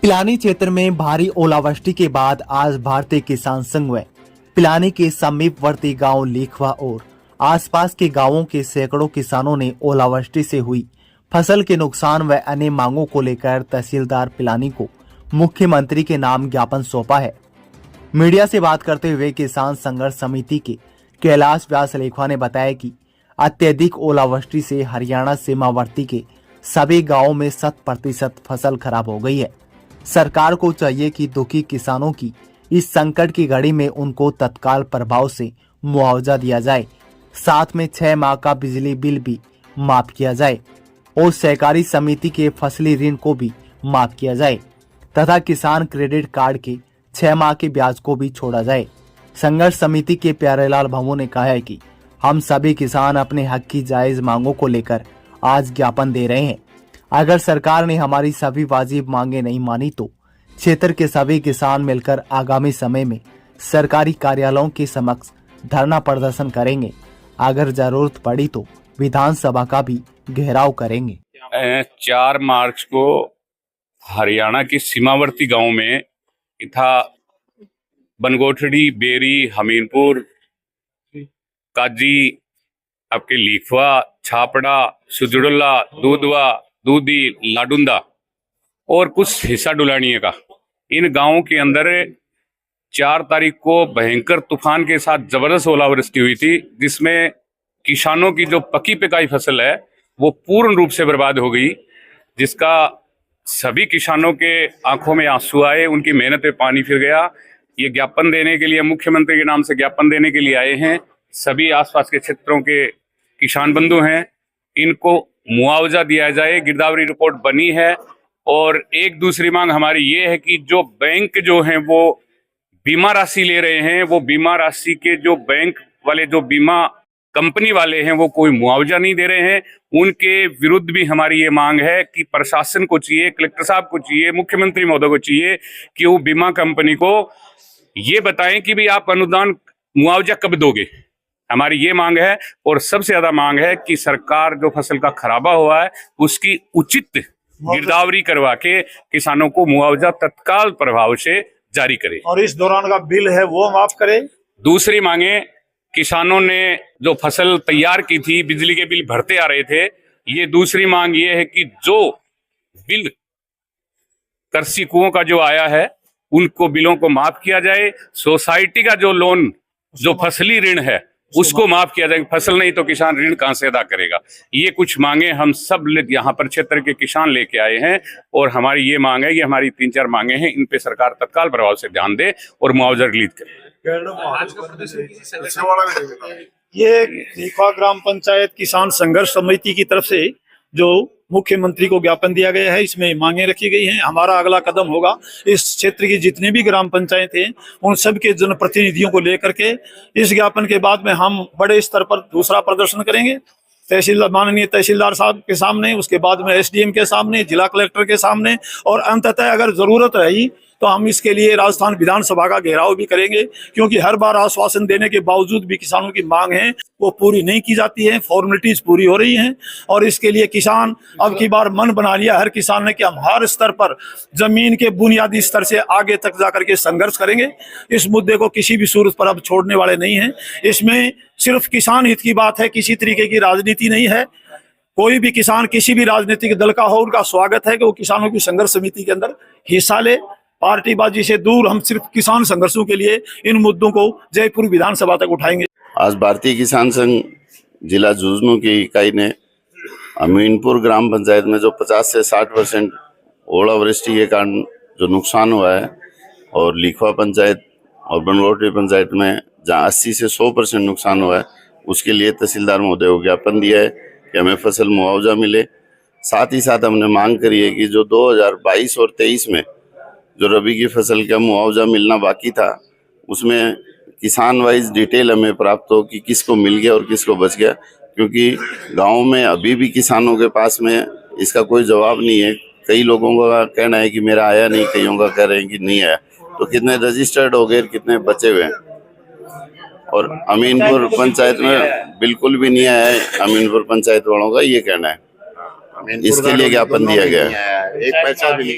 पिलानी क्षेत्र में भारी ओलावृष्टि के बाद आज भारतीय किसान संघ व पिलानी के समीपवर्ती गांव लीखवा और आसपास के गांवों के सैकड़ों किसानों ने ओलावृष्टि से हुई फसल के नुकसान व अन्य मांगों को लेकर तहसीलदार पिलानी को मुख्यमंत्री के नाम ज्ञापन सौंपा है। मीडिया से बात करते हुए किसान संघर्ष समिति के कैलाश व्यास लेखवा ने बताया कि अत्यधिक ओलावृष्टि से हरियाणा सीमावर्ती के सभी गांवों में 100% फसल खराब हो गई है। सरकार को चाहिए कि दुखी किसानों की इस संकट की घड़ी में उनको तत्काल प्रभाव से मुआवजा दिया जाए, साथ में 6 माह का बिजली बिल भी माफ किया जाए और सहकारी समिति के फसली ऋण को भी माफ किया जाए तथा किसान क्रेडिट कार्ड के 6 माह के ब्याज को भी छोड़ा जाए। संघर्ष समिति के प्यारेलाल भमू ने कहा है कि हम सभी किसान अपने हक की जायज मांगों को लेकर आज ज्ञापन दे रहे हैं। अगर सरकार ने हमारी सभी वाजिब मांगे नहीं मानी तो क्षेत्र के सभी किसान मिलकर आगामी समय में सरकारी कार्यालयों के समक्ष धरना प्रदर्शन करेंगे। अगर जरूरत पड़ी तो विधानसभा का भी घेराव करेंगे। 4 मार्च को हरियाणा के सीमावर्ती गांव में इथा बनगोठड़ी, बेरी, हमीरपुर, काजी, आपके लीखवा, छापड़ा, सुजुड़ला, दूधवा, दूधी, लाडुंदा और कुछ हिस्सा डुलानिया का, इन गांवों के अंदर 4 तारीख को भयंकर तूफान के साथ जबरदस्त ओलावृष्टि हुई थी, जिसमें किसानों की जो पकी पकाई फसल है वो पूर्ण रूप से बर्बाद हो गई, जिसका सभी किसानों के आंखों में आंसू आए, उनकी मेहनत पे पानी फिर गया। ये ज्ञापन देने के लिए, मुख्यमंत्री के नाम से ज्ञापन देने के लिए आए हैं। सभी आसपास के क्षेत्रों के किसान बंधु हैं, इनको मुआवजा दिया जाए। गिरदावरी रिपोर्ट बनी है और एक दूसरी मांग हमारी ये है कि जो बैंक जो हैं वो बीमा राशि ले रहे हैं, वो बीमा राशि के जो बैंक वाले, जो बीमा कंपनी वाले हैं, वो कोई मुआवजा नहीं दे रहे हैं। उनके विरुद्ध भी हमारी ये मांग है कि प्रशासन को चाहिए, कलेक्टर साहब को चाहिए, मुख्यमंत्री महोदय को चाहिए कि वो बीमा कंपनी को ये बताएं कि भाई आप अनुदान मुआवजा कब दोगे। हमारी ये मांग है और सबसे ज्यादा मांग है कि सरकार जो फसल का खराबा हुआ है उसकी उचित गिरदावरी करवा के किसानों को मुआवजा तत्काल प्रभाव से जारी करे और इस दौरान का बिल है वो माफ करे। दूसरी मांगे, किसानों ने जो फसल तैयार की थी, बिजली के बिल भरते आ रहे थे, ये दूसरी मांग ये है कि जो बिल कृषि कुओं का जो आया है उनको बिलों को माफ किया जाए। सोसाइटी का जो लोन, जो फसली ऋण है उसको माफ किया जाए। फसल नहीं तो किसान ऋण कहां से अदा करेगा। ये कुछ मांगे हम सब यहाँ पर क्षेत्र के किसान लेके आए हैं और हमारी ये मांग है, ये हमारी 3-4 मांगे हैं, इन पे सरकार तत्काल प्रभाव से ध्यान दे और मुआवजा रिलीज करे। ये लीखवा ग्राम पंचायत किसान संघर्ष समिति की तरफ से जो मुख्यमंत्री को ज्ञापन दिया गया है, इसमें मांगे रखी गई हैं। हमारा अगला कदम होगा इस क्षेत्र की जितने भी ग्राम पंचायत हैं उन सब के जनप्रतिनिधियों को लेकर के इस ज्ञापन के बाद में हम बड़े स्तर पर दूसरा प्रदर्शन करेंगे, माननीय तहसीलदार साहब के सामने, उसके बाद में SDM के सामने, जिला कलेक्टर के सामने, और अंततः अगर जरूरत रही तो हम इसके लिए राजस्थान विधानसभा का घेराव भी करेंगे, क्योंकि हर बार आश्वासन देने के बावजूद भी किसानों की मांग है वो पूरी नहीं की जाती है, फॉर्मेलिटीज पूरी हो रही हैं। और इसके लिए किसान अब की बार मन बना लिया हर किसान ने कि हम हर स्तर पर, जमीन के बुनियादी स्तर से आगे तक जाकर के संघर्ष करेंगे। इस मुद्दे को किसी भी सूरत पर अब छोड़ने वाले नहीं हैं। इसमें सिर्फ किसान हित की बात है, किसी तरीके की राजनीति नहीं है। कोई भी किसान किसी भी राजनीतिक दल का हो, उनका स्वागत है कि वो किसानों की संघर्ष समिति के अंदर हिस्सा ले। पार्टीबाजी से दूर हम सिर्फ किसान संघर्षों के लिए इन मुद्दों को जयपुर विधानसभा तक उठाएंगे। आज भारतीय किसान संघ जिला झुंझुनू की इकाई ने अमीनपुर ग्राम पंचायत में जो 50 से 60% ओलावृष्टि के कारण जो नुकसान हुआ है, और लीखवा पंचायत और बनगोठड़ी पंचायत में जहां 80 से 100% नुकसान हुआ है, उसके लिए तहसीलदार महोदय को ज्ञापन दिया है कि हमें फसल मुआवजा मिले। साथ ही साथ हमने मांग करी है कि जो 2022 और 23 में जो रबी की फसल का मुआवजा मिलना बाकी था, उसमें किसान वाइज डिटेल हमें प्राप्त हो कि किसको मिल गया और किसको बच गया, क्योंकि गांव में अभी भी किसानों के पास में इसका कोई जवाब नहीं है। कई लोगों का कहना है कि मेरा आया नहीं, कईयों का कह रहे हैं कि नहीं आया। तो कितने रजिस्टर्ड हो गए, कितने बचे हुए हैं। और अमीनपुर पंचायत में बिल्कुल भी नहीं आया है, अमीनपुर पंचायत वालों का ये कहना है। इसके लिए ज्ञापन दिया गया है। एक पैसा भी नहीं।